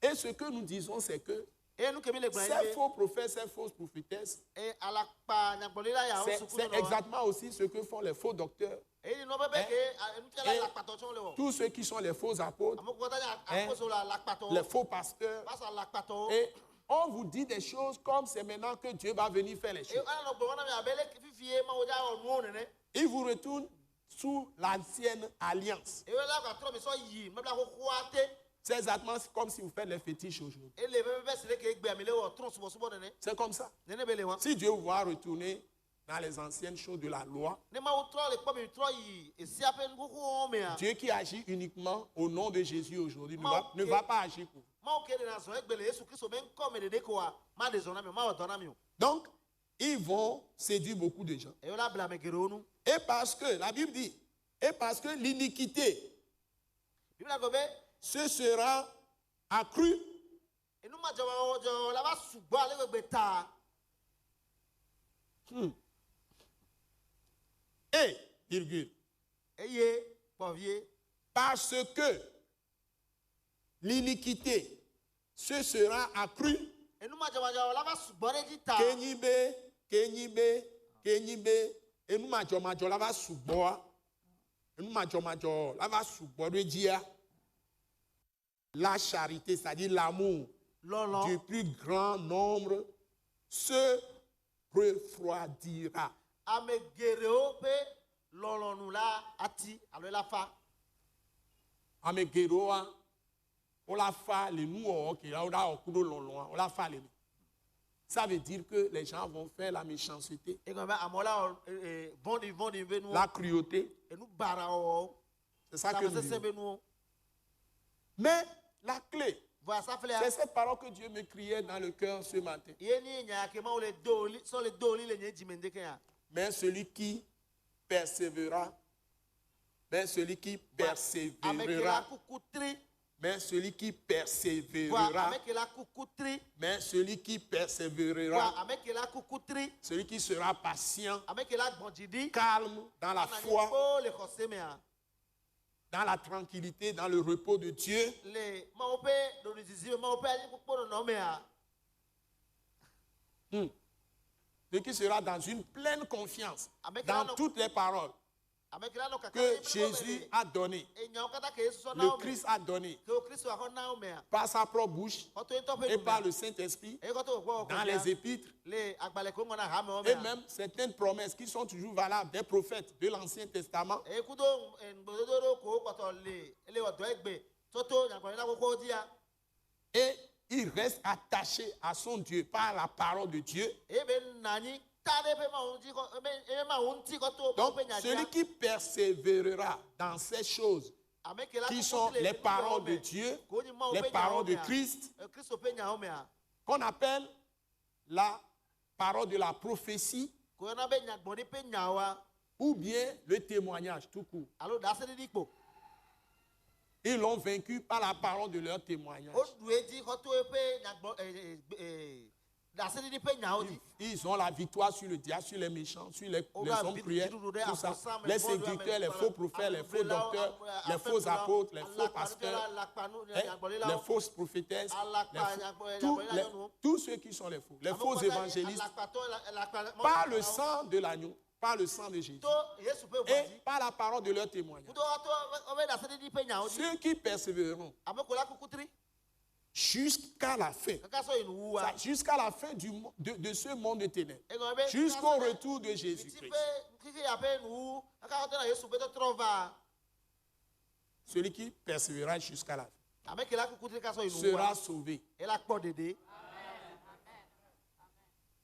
Et ce que nous disons, c'est que ces faux prophètes, ces fausses prophétesses, c'est exactement aussi ce que font les faux docteurs. Et tous ceux qui sont les faux apôtres, les faux pasteurs. Et on vous dit des choses comme c'est maintenant que Dieu va venir faire les choses. Il vous retourne sous l'ancienne alliance. C'est exactement comme si vous faites les fétiches aujourd'hui. C'est comme ça. Si Dieu vous voit retourner dans les anciennes choses de la loi. Ne ma utrɔ le kpɔ mi utrɔ yi esi aƒe nukukuwo mea. Dieu qui agit uniquement au nom de Jésus aujourd'hui Ma- ne va pas agir pour vous. Mawu ke ɖena zɔ egbe le Yesu Kristo be ŋkɔ me ɖeɖe koa ma ɖe zɔ na mi o ma wɔ dɔ na mi o. Donc, ils vont séduire beaucoup de gens. Eyo la bla ame geɖewo nu. Et parce que, la Bible dit, et parce que l'iniquité Biblia gblɔ be ce sera accrue, enu ma dzɔwɔ la va sugbɔ ale gbegbe ta. et, virgule, Eye kpɔvie. parce que l'iniquité ce sera accrue, Enu ma dzɔwɔ la va sugbɔ ɖe dzi ta. kenyibe, enu madzɔmadzɔ la va sugbɔa, enu madzɔmadzɔ la va sugbɔ ɖe dzia. La charité, c'est-à-dire l'amour du Lɔlɔ. plus grand nombre se refroidira. Ame geɖewo ƒe lɔlɔnu la ati alo la fa. Ame geɖewoa, wola fa le nuwɔwɔ ke la woɖa wɔ ku ɖo lɔlɔa, wola fa le me. Ça veut dire que les gens vont faire la méchanceté, Egɔme be amewo la wɔ vɔ̃ɖi be nuwo. la cruauté. Enu bara wɔwɔ. C'est ça que nous Sesẽ disons. be nuwo. Mais la clé, Vɔ asaflea. c'est cette parole que Dieu me criait dans le cœur ce matin. Ye ni nya ke mawo le do oli sɔ le do oli le nye dzime ŋdeke ya. Mais celui qui persévérera, mais celui qui Ame ke la persévérera, kuku tri. mais celui qui Vɔ persévérera, ame ke la kuku tri. mais celui qui Vɔ persévérera, ame ke la kuku tri. celui qui sera patient, Ame ke la gbɔdzidi. calme dans la Ana foi, nyekpo le xɔse mea. dans la tranquillité, dans le repos de Dieu, Le mawo ƒe ɖoɖizizi me mawo ƒe anyikpɔkpɔ mea. celui qui sera dans une pleine confiance Avec dans la- toutes les paroles Ame ke la nɔ kaka que ɖe ƒe Jésus me. a données, Enyawo katã ke Yesu sɔ na le wo me. Christ a donné Ke wo Kristo axɔ na wo mea. par sa propre bouche Kɔtɔ ŋutɔ ƒe et nu par mea. le Saint-Esprit Eye kɔtɔ wòkpɔ dans les épîtres le agbalẽ ke woŋlɔ na hame wo et mea. même certaines promesses qui sont toujours valables des prophètes de l'Ancien Testament. Eye kudo ŋgbedodo ɖewo ko wokpɔtɔ le wɔ dɔ egbe toto nyagblɔɖila xoxowo dzia. Et il reste attaché à son Dieu par la parole de Dieu. Eye be na anyi ta ɖe eƒe Mawu ŋuti eye Mawu ŋuti kɔtɔ Donc, woƒe nya celui dzia. qui persévérera dans ces choses Ame ke la qui kuku sont tri le les nu paroles nyawo de me. Dieu, Ko wonye Mawu les ƒe nyawo paroles de mea. Christ, Kristo ƒe nyawo mea. qu'on appelle la parole de la prophétie Ko yɔna be nyagbɔɖi ƒe nyawoa ou bien le témoignage tout court. alo ɖaseɖiɖi kpo. Ils l'ont vaincu par la parole de leur témoignage. Woɖu edzi xɔto eƒe ɖaseɖiɖi ƒe nyawo dzi. Ils ont la victoire sur le diable, sur les méchants, sur les hommes cruels, tout ça. Les séducteurs, les faux prophètes, les faux docteurs, les faux apôtres, les faux pasteurs, les fausses prophétesses, tous ceux qui sont les faux évangélistes, par le sang de l'agneau, par le sang de Jésus To Yesu ƒe et ʋɔdzi. par la parole de leur témoignage. Kudo woƒe ɖaseɖiɖi ƒe nyawo dzi. Ceux qui persévéreront Ame ko la kuku tri. jusqu'à la fin, Kaka sɔ yi nuwua. ça, jusqu'à la fin de ce monde de ténèbres, Egɔme be jusqu'au retour de Viti Jésus-Christ. ƒe kiki ya ƒe nuwu. Kaka xɔtɔ na Yesu ƒe tɔtrɔ va. Celui qui persévérera jusqu'à la fin Ame ke la kuku tri kaka sɔ yi sera nuwua. sauvé. Ela kpɔ ɖeɖe.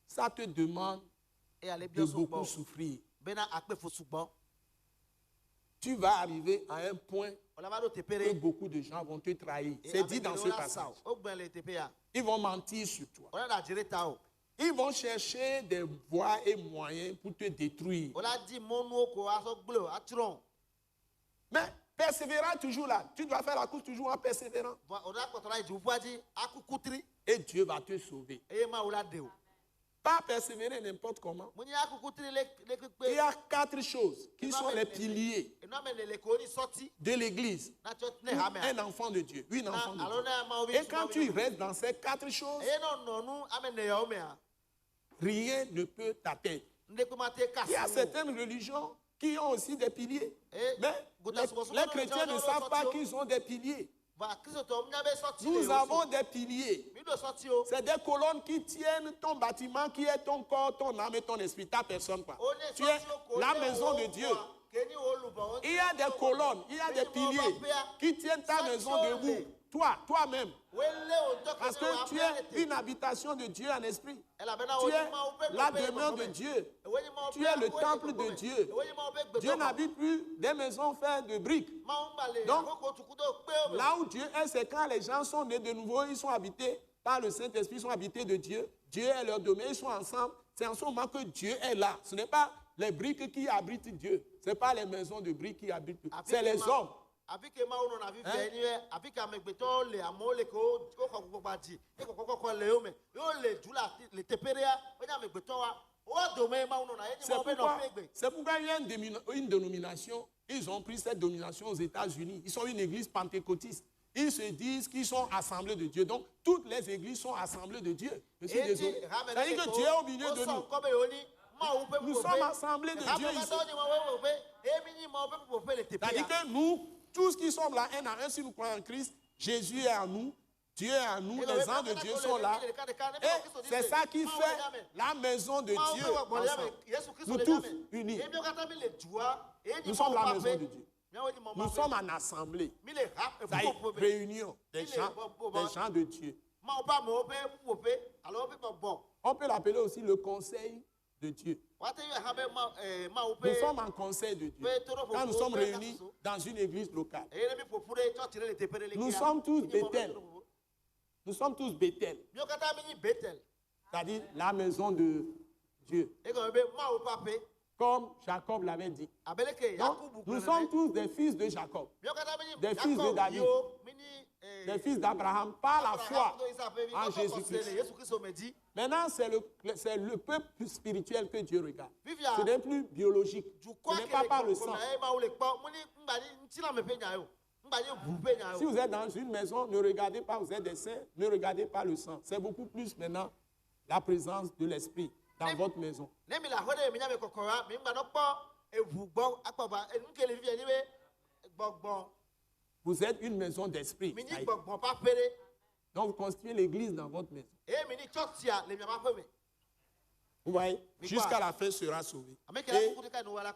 Ça te demande Eye ale de biɔ beaucoup sugbɔ. souffrir. Bena akpefo sugbɔ. Tu vas arriver à un point Wòle va ɖo teƒe que ɖe. beaucoup de gens vont te trahir. Eye C'est ame dit dans geɖewo ce la passage. sa o. Wogblẽ le teƒe ya. Ils vont mentir sur toi. Wòle ɖe adzi ɖe ta o. Ils vont chercher des voies et moyens pour te détruire. Wòle adi mɔnuwo ko asɔ gblẽ o, atsrɔ̃. Mais persévérant toujours là. Tu dois faire la course toujours en persévérant. Wòle akpɔtɔ la yi dziƒoƒua dzi, akuku tri. Et Dieu va te sauver. Eye Mawu la ɖe o. Pas persévérer n'importe comment. Mo nye akuku tri le Il y kpekpe. a 4 choses qui sont les piliers Enu ame le ko ni sɔti. de l'église. Na tsɔ ne hamea. Un enfant de Dieu. Une enfant de Alo Dieu. ne Mawu bi Et quand tu restes dans ces 4 choses, Eye ne nɔ nu ame ne yawo mea. rien ne peut t'atteindre. Ndekpe ma te Il y a kasi o. certaines religions qui ont aussi des piliers. Eh, Mais Gouda Sobo- les chrétiens ne savent pas qu'ils ont des piliers. Va kristotɔ mnya be sɔti le Nous wo avons so. des piliers. Mi do sɔti o. C'est des colonnes qui tiennent ton bâtiment, qui est ton corps, ton âme et ton esprit. Ta personne, quoi. O ne Tu es sɔti o ko la ne maison wo de Dieu. kɔ, ke ni wo lubɔ, o Il y a des colonnes, il y a des piliers qui tiennent ta maison debout. toi-même. Wele oto Parce kene wa que tu apelete. es une habitation de Dieu en esprit. Ela bena Tu woni es ma ope la no pe demeure mo de me. Dieu. Woni ma Tu ope es le awo temple e de me. Dieu. Woni ma ope gbe Dieu mo. n'habite plus des maisons faites de briques. Ma on bale Donc, akoko tukudo pe o me. Là où Dieu est, c'est quand les gens sont nés de nouveau, ils sont habités par le Saint-Esprit, ils sont habités de Dieu. Dieu est leur domaine, ils sont ensemble. C'est en ce moment que Dieu est là. Ce n'est pas les briques qui abritent Dieu. Ce n'est pas les maisons de briques qui habitent Dieu. C'est les hommes. Abi ke ma ono na vi fe ni e, abi ka megbeto le amole ko ko gbogbo ati. E ko le o me. Yo le jula le teperea, o nya megbeto wa. O domaine ma ono na e ni ma ope no pe gbe. C'est pourquoi il y a une dénomination. Ils ont pris cette domination aux États-Unis. Ils sont une église pentecôtiste. Ils se disent qu'ils sont assemblés de Dieu. Donc, toutes les églises sont assemblées de Dieu. Je suis désolé. C'est-à-dire que Dieu est au milieu de nous. Nous sommes assemblés de Dieu ici. C'est-à-dire que nous, tous qui sommes là, un à un, si nous croyons en Christ, Jésus est en nous, Dieu est en nous, les anges de Dieu sont là. Et c'est ça qui fait la maison de Dieu ensemble. Nous tous unis. Nous sommes la maison de Dieu. Nous sommes en assemblée. C'est-à-dire réunion des gens de Dieu. On peut l'appeler aussi le conseil de Dieu. Nous sommes en conseil de Dieu. Quand nous sommes réunis dans une église locale, nous sommes tous Bethel. Nous sommes tous Bethel. C'est-à-dire la maison de Dieu. Comme Jacob l'avait dit. Donc, nous sommes tous des fils de Jacob, des fils de David, des fils d'Abraham par la foi en Jésus-Christ. Maintenant, c'est le peuple spirituel que Dieu regarde. Ce n'est plus biologique. Ce n'est pas par le sang. Si vous êtes dans une maison, ne regardez pas, vous êtes des saints, ne regardez pas le sang. C'est beaucoup plus maintenant la présence de l'esprit dans votre maison. Vous êtes une maison d'esprit. Donc vous constituez l'église dans votre maison. Vous voyez, jusqu'à la fin sera sauvé. Et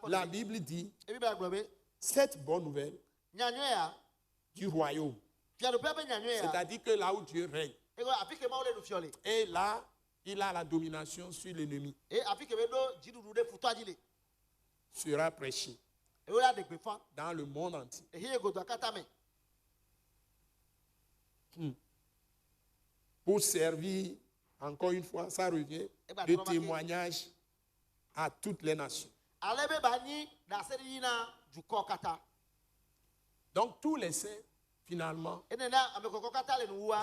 la Bible dit, cette bonne nouvelle du royaume, c'est-à-dire que là où Dieu règne, et là, il a la domination sur l'ennemi, sera prêché dans le monde entier. Pour servir, encore une fois, ça revient, de témoignage à toutes les nations. Donc tous les saints, finalement,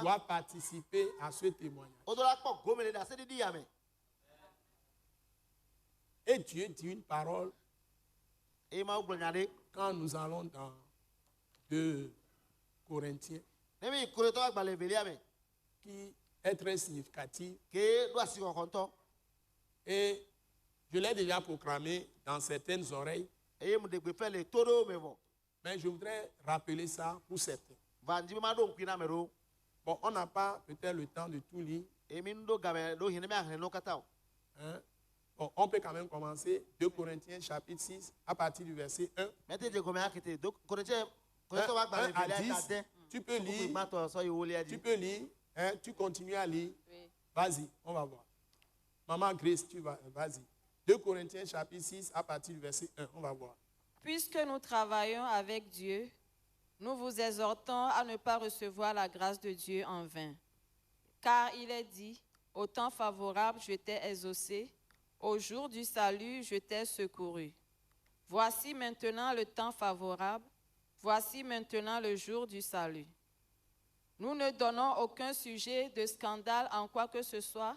doivent participer à ce témoignage. Et Dieu dit une parole quand nous allons dans 2 Corinthiens, qui est très significative. Et je l'ai déjà proclamé dans certaines oreilles, mais je voudrais rappeler ça pour certains. Bon, on n'a pas peut-être le temps de tout lire. Hein? Bon, on peut quand même commencer 2 Corinthiens chapitre 6 à partir du verset 1. 1 à 10, tu peux lire, hein, tu continues à lire. Oui. Vas-y, on va voir. Maman Grace, vas-y. 2 Corinthiens chapitre 6 à partir du verset 1, on va voir. Puisque nous travaillons avec Dieu, nous vous exhortons à ne pas recevoir la grâce de Dieu en vain. Car il est dit, au temps favorable, je t'ai exaucé, au jour du salut, je t'ai secouru. Voici maintenant le temps favorable, voici maintenant le jour du salut. Nous ne donnons aucun sujet de scandale en quoi que ce soit,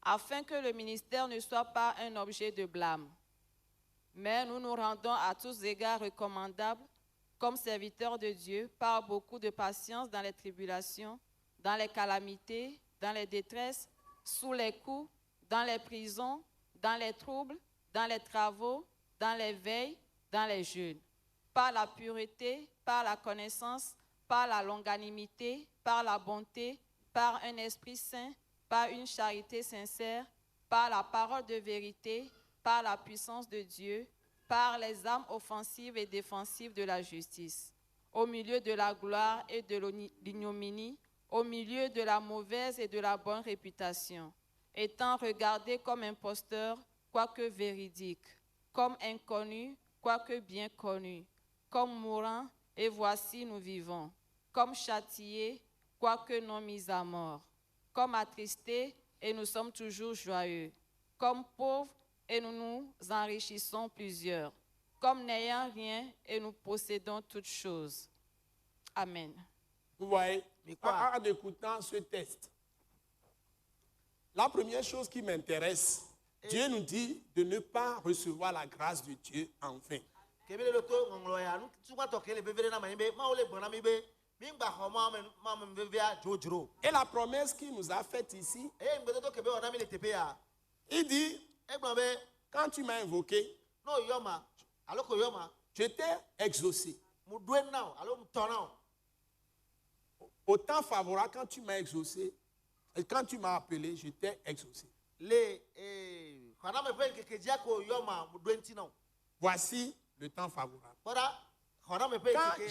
afin que le ministère ne soit pas un objet de blâme. Mais nous nous rendons à tous égards recommandables comme serviteurs de Dieu par beaucoup de patience dans les tribulations, dans les calamités, dans les détresses, sous les coups, dans les prisons, dans les troubles, dans les travaux, dans les veilles, dans les jeûnes, par la pureté, par la connaissance, par la longanimité, par la bonté, par un esprit saint, par une charité sincère, par la parole de vérité, par la puissance de Dieu, par les armes offensives et défensives de la justice. au milieu de la gloire et de l'ignominie, au milieu de la mauvaise et de la bonne réputation, étant regardé comme imposteur, quoique véridique, comme inconnu, quoique bien connu, comme mourant, et voici nous vivons, comme châtié, quoique non mis à mort, comme attristés, et nous sommes toujours joyeux, comme pauvres, et nous nous enrichissons plusieurs, comme n'ayant rien, et nous possédons toutes choses. Amen. Vous voyez, Mais quoi? en écoutant ce texte, la première chose qui m'intéresse, Dieu nous dit de ne pas recevoir la grâce de Dieu en vain. Et la promesse qu'il nous a faite ici, il dit, quand tu m'as invoqué, je t'ai exaucé. Au temps favorable, quand tu m'as exaucé, et quand tu m'as appelé, je t'ai exaucé. Voici le temps favorable. Quand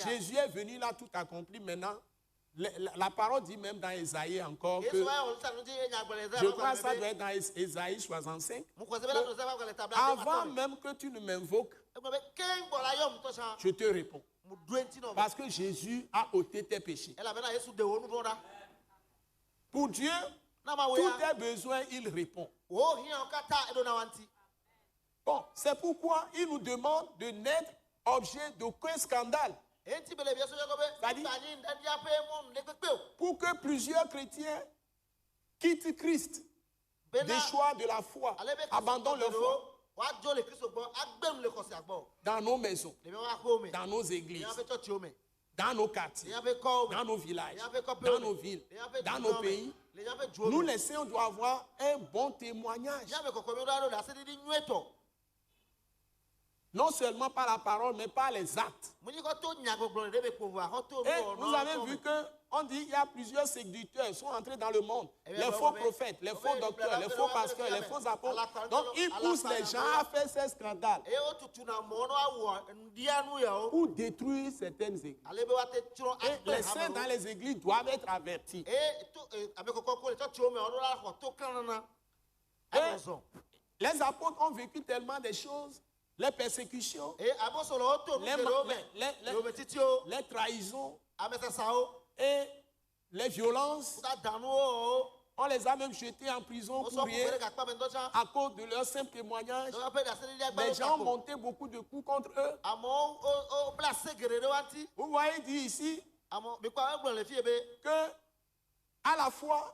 Jésus est venu là, tout accompli, maintenant, la parole dit même dans Ésaïe encore que, je crois que ça doit être dans Ésaïe 65, avant même que tu ne m'invoques, je te réponds. Parce que Jésus a ôté tes péchés. Pour Dieu, tous tes besoins, il répond. Bon, c'est pourquoi il nous demande de n'être objet d'aucun scandale. Pour que plusieurs chrétiens quittent Christ, déchoient de la foi, abandonnent leur foi dans nos maisons, dans nos églises, dans nos quartiers, dans nos villages, dans nos villes, dans nos pays. Nous, les saints, on doit avoir un bon témoignage. Non seulement par la parole, mais par les actes. Et vous avez vu qu'on dit qu'il y a plusieurs séducteurs qui sont entrés dans le monde. Les faux prophètes, les faux docteurs, les faux pasteurs, les faux apôtres. Donc ils poussent les gens à faire ces scandales pour détruire certaines églises. Et les saints dans les églises doivent être avertis. Et les apôtres ont vécu tellement de choses. Les persécutions, les trahisons et les violences. On les a même jetés en prison pour rien à cause de leur simple témoignage. Les gens ont monté beaucoup de coups contre eux. Vous voyez, il dit ici que à la fois,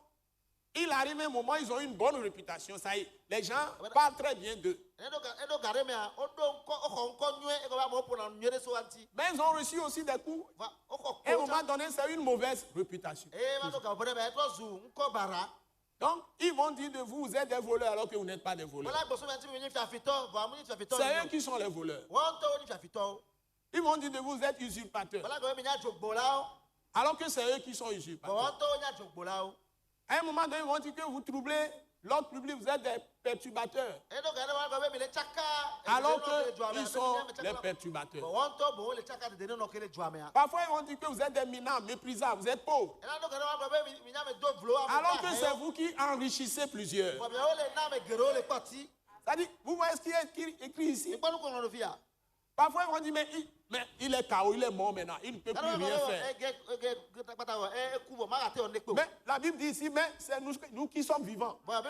il arrive un moment, ils ont une bonne réputation. Ça y est, les gens parlent très bien d'eux. Mais ils ont reçu aussi des coups. Et à un moment donné, c'est une mauvaise réputation. Donc, ils vont dire de vous, vous êtes des voleurs alors que vous n'êtes pas des voleurs. C'est eux qui sont les voleurs. Ils vont dire de vous, vous êtes usurpateurs. Alors que c'est eux qui sont usurpateurs. À un moment donné, ils vont dire que vous troublez l'ordre public, vous êtes des perturbateurs. Alors qu'ils sont les perturbateurs. Parfois, ils vont dire que vous êtes des minants, méprisables, vous êtes pauvres. Alors que c'est vous qui enrichissez plusieurs. C'est-à-dire, vous voyez ce qui est écrit ici? Parfois, ils vont dire, mais il est KO, il est mort maintenant, il ne peut plus rien faire. Mais la Bible dit ici, mais c'est nous qui sommes vivants. Donc,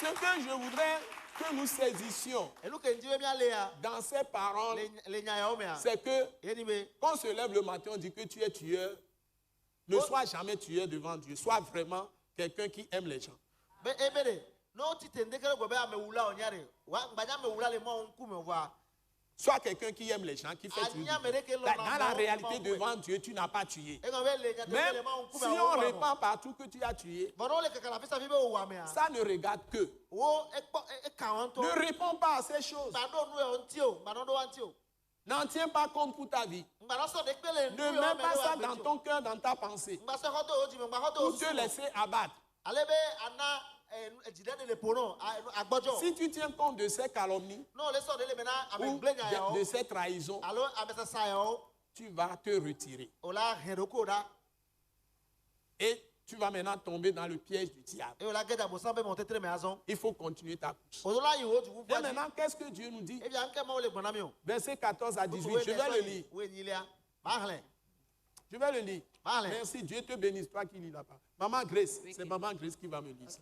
ce que je voudrais que nous saisissions dans ces paroles, c'est que quand on se lève le matin, on dit que tu es tueur. Ne sois jamais tueur devant Dieu. Sois vraiment quelqu'un qui aime les gens. Sois quelqu'un qui aime les gens, qui fait tuer. Dans la réalité, devant Dieu, tu n'as pas tué. Même si on répand partout que tu as tué, ça ne regarde que. Ne réponds pas à ces choses. N'en tiens pas compte pour ta vie. Ne mets pas ça dans ton cœur, dans ta pensée. Pour te laisser abattre. Si tu tiens compte de ces calomnies ou de ces trahisons, tu vas te retirer. Et tu vas maintenant tomber dans le piège du diable. Il faut continuer ta course. Et maintenant, qu'est-ce que Dieu nous dit? Verset 14 à 18. Je vais le lire. Je vais le lire. Merci, Dieu te bénisse, toi qui lis là-bas. Maman Grace, c'est Maman Grace qui va me lire ça.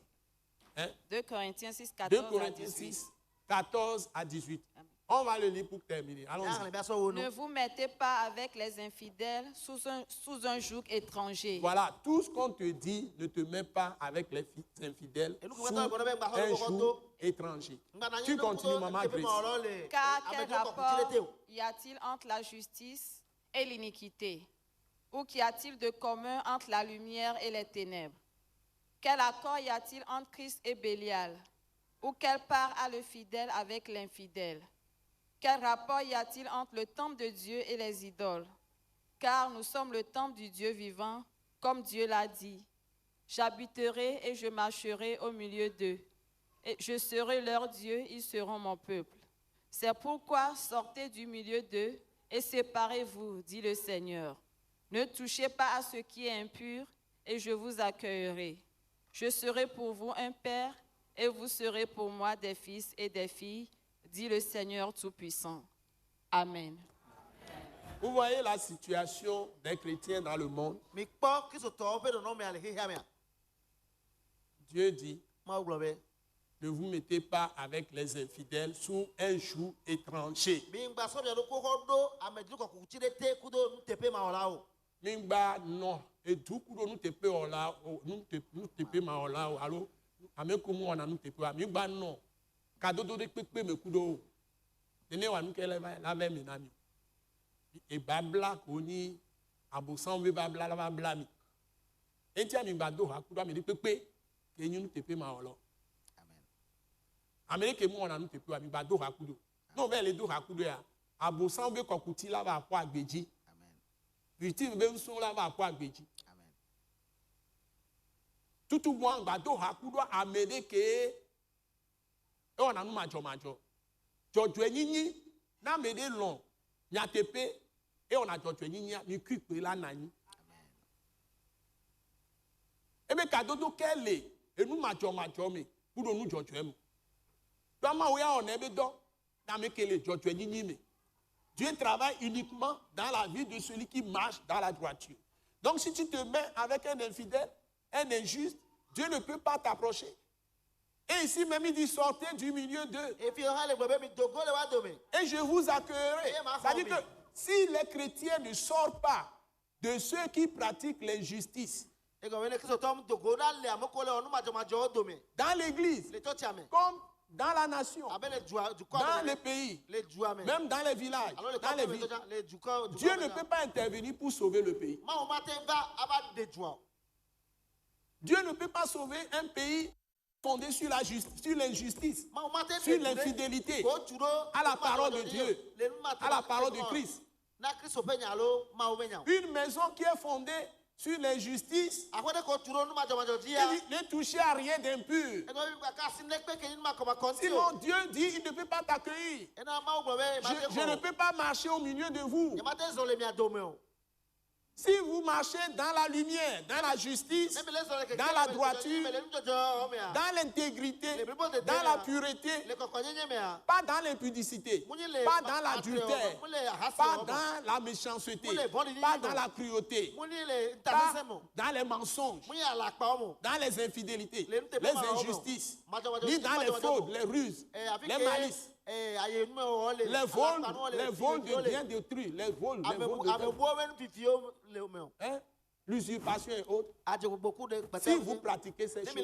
Hein? 2 Corinthiens 6, 2 14 à Corinthiens 18. 6, 14 à 18. On va le lire pour terminer. Allons-y. Ne vous mettez pas avec les infidèles sous un joug étranger. Voilà, tout ce qu'on te dit, ne te mets pas avec les infidèles sous un joug étranger. Tu continues, Maman Grace. Car quel rapport y a-t-il entre la justice et l'iniquité? Ou qu'y a-t-il de commun entre la lumière et les ténèbres? Quel accord y a-t-il entre Christ et Bélial? Ou quelle part a le fidèle avec l'infidèle? Quel rapport y a-t-il entre le temple de Dieu et les idoles? Car nous sommes le temple du Dieu vivant, comme Dieu l'a dit. J'habiterai et je marcherai au milieu d'eux. Et je serai leur Dieu, ils seront mon peuple. C'est pourquoi sortez du milieu d'eux et séparez-vous, dit le Seigneur. Ne touchez pas à ce qui est impur et je vous accueillerai. Je serai pour vous un père et vous serez pour moi des fils et des filles, dit le Seigneur Tout-Puissant. Amen. Vous voyez la situation des chrétiens dans le monde. Dieu dit, ne vous mettez pas avec les infidèles sous un joug étranger. Mingba non et du coup nous te pe ola nous te ma ola allo amekomu ona nous te pe mingba non kadodo de pepe me kudo ene wa nous kele la même nami e babla koni abosan we babla la babla mi entia mingba do hakudo me de pepe ke nous te pe ma ola amen amerike mu ona nous te pe mingba do hakudo no be le do hakudo ya abosan we kokuti la ba kwa agbeji. Amen. Tout monde va do hakudo amene ke on a nous majo jojo nyinyi na mede long nyatepe et on a jojo nyinyi ni kupe la nani. Amen. Ebe kadodo kele e nous majo me pour nous jojo em. Dama we on ebe do na me kele jojo nyinyi me. Dieu travaille uniquement dans la vie de celui qui marche dans la droiture. Donc si tu te mets avec un infidèle, un injuste, Dieu ne peut pas t'approcher. Et ici même il dit sortez du milieu d'eux. Et je vous accueillerai. C'est-à-dire que si les chrétiens ne sortent pas de ceux qui pratiquent l'injustice, dans l'église, comme dans la nation, dans les pays, même dans les villages, dans les villes, Dieu ne peut pas intervenir pour sauver le pays. Dieu ne peut pas sauver un pays fondé sur l'injustice, sur l'infidélité, à la parole de Dieu, à la parole de Christ. Une maison qui est fondée sur l'injustice, ne toucher à rien d'impur. Sinon, Dieu dit, il ne peut pas t'accueillir. Je ne peux pas marcher au milieu de vous. Si vous marchez dans la lumière, dans la justice, dans la droiture, dans l'intégrité, dans la pureté, pas dans l'impudicité, pas dans l'adultère, pas dans la méchanceté, pas dans la cruauté, pas dans les mensonges, dans les infidélités, les injustices, ni dans les fraudes, les ruses, les malices. Les vols de biens détruits, les vols hein? L'usurpation et autres. Si vous pratiquez ces choses,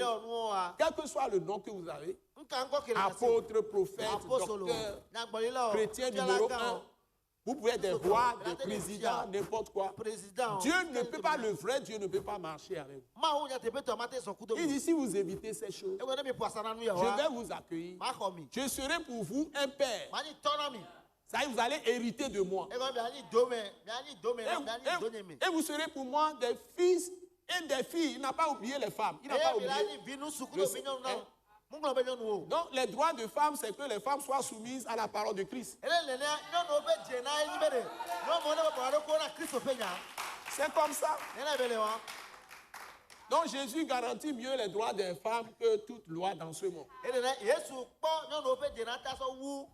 quel que soit le nom que vous avez, apôtre, prophète, docteur, chrétien numéro 1, vous pouvez être des rois, des présidents, n'importe quoi. Dieu ne peut pas, le vrai Dieu ne peut pas marcher avec vous. Il dit, si vous évitez ces choses, je vais vous accueillir. Je serai pour vous un père. Ça, vous allez hériter de moi. Et vous serez pour moi des fils Et des filles, il n'a pas oublié les femmes. Il n'a Eh, pas mais là, oublié. il vit nous, soukou, nous, vignon, non. Mon grand vignon, nous. Donc, les droits de femmes, c'est que les femmes soient soumises à la parole de Christ. Et là, les néa, non, non, ben, Dieu, n'a, il bête. Non, mon nom, pour aller, qu'on a Christ au peigna. C'est comme ça. Et là, belle, hein. Donc, Jésus garantit mieux les droits des femmes que toute loi dans ce monde. Et là, Yesu, bon, non, non, ben, Dieu, n'a, t'as son ou.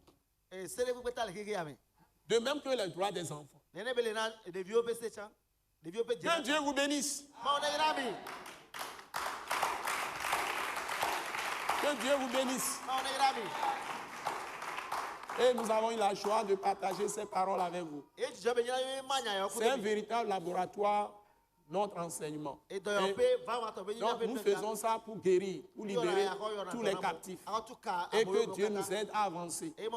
Et c'est les vous pétales qui gagnent. De même que les droits des enfants. Néné, belle, nan, des vieux pécés, tiens. Des vieux pécés. Que Dieu vous bénisse. Mon ami. Que Dieu vous bénisse. Mon ami. Et nous avons eu la joie de partager ces paroles avec vous. Et tu as bien eu mania, C'est un véritable laboratoire, notre enseignement. Et Et donc, nous faisons ça pour guérir, pour libérer tous les captifs. Et que Dieu nous aide à avancer. Et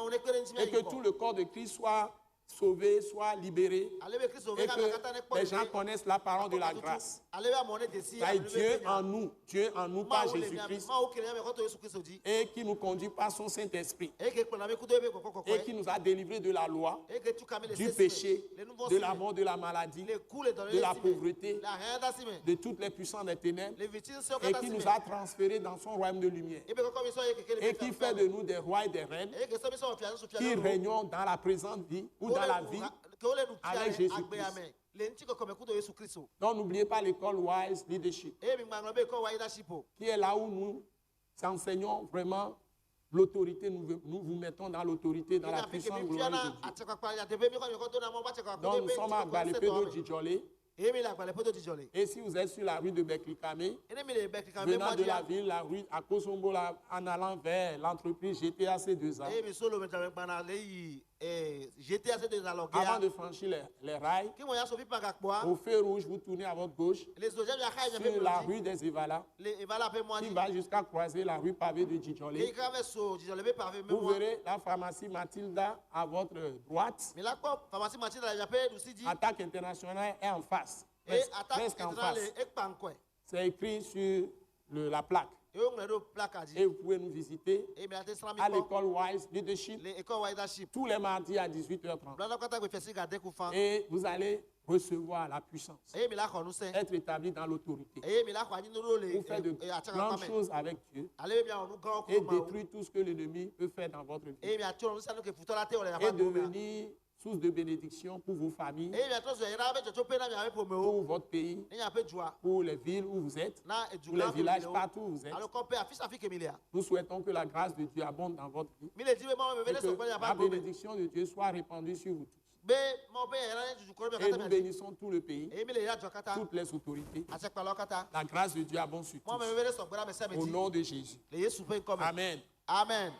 que tout le corps de Christ soit sauvé, soit libéré. Et que les gens connaissent la parole de la grâce. C'est Dieu en nous par Jésus-Christ. Et qui nous conduit par son Saint-Esprit. Et qui nous a délivrés de la loi, du péché, de la mort, de la maladie, de la pauvreté, de toutes les puissances des ténèbres. Et qui nous a transférés dans son royaume de lumière. Et qui fait de nous des rois et des reines qui régnons dans la présente vie ou dans la vie avec Jésus-Christ. Donc n'oubliez pas l'école Wise Leadership, qui est là où nous enseignons vraiment l'autorité. Nous vous mettons dans l'autorité, dans la puissance glorieuse de Dieu. Donc nous sommes à Gbalepedo Djidjolé. Et si vous êtes sur la rue de Beklikame, venant de la ville, la rue à Kosombo, en allant vers l'entreprise GTAC2A, avant de franchir les rails, au feu rouge, vous tournez à votre gauche, sur la rue des Evala, qui va jusqu'à croiser la rue pavée de Djidjolé. Vous verrez la pharmacie Mathilda à votre droite. Attaque internationale est en face. Presque en face. C'est écrit sur la plaque. Et vous pouvez nous visiter à l'école Wise Leadership tous les mardis à 18h30. Et vous allez recevoir la puissance, être établi dans l'autorité, vous faire de grandes choses avec Dieu et détruire tout ce que l'ennemi peut faire dans votre vie et devenir source de bénédiction pour vos familles, pour votre pays, pour les villes où vous êtes, pour les villages partout où vous êtes. Nous souhaitons que la grâce de Dieu abonde dans votre vie et que la bénédiction de Dieu soit répandue sur vous tous. Et nous bénissons tout le pays, toutes les autorités. La grâce de Dieu abonde sur tous. Au nom de Jésus. Amen. Amen.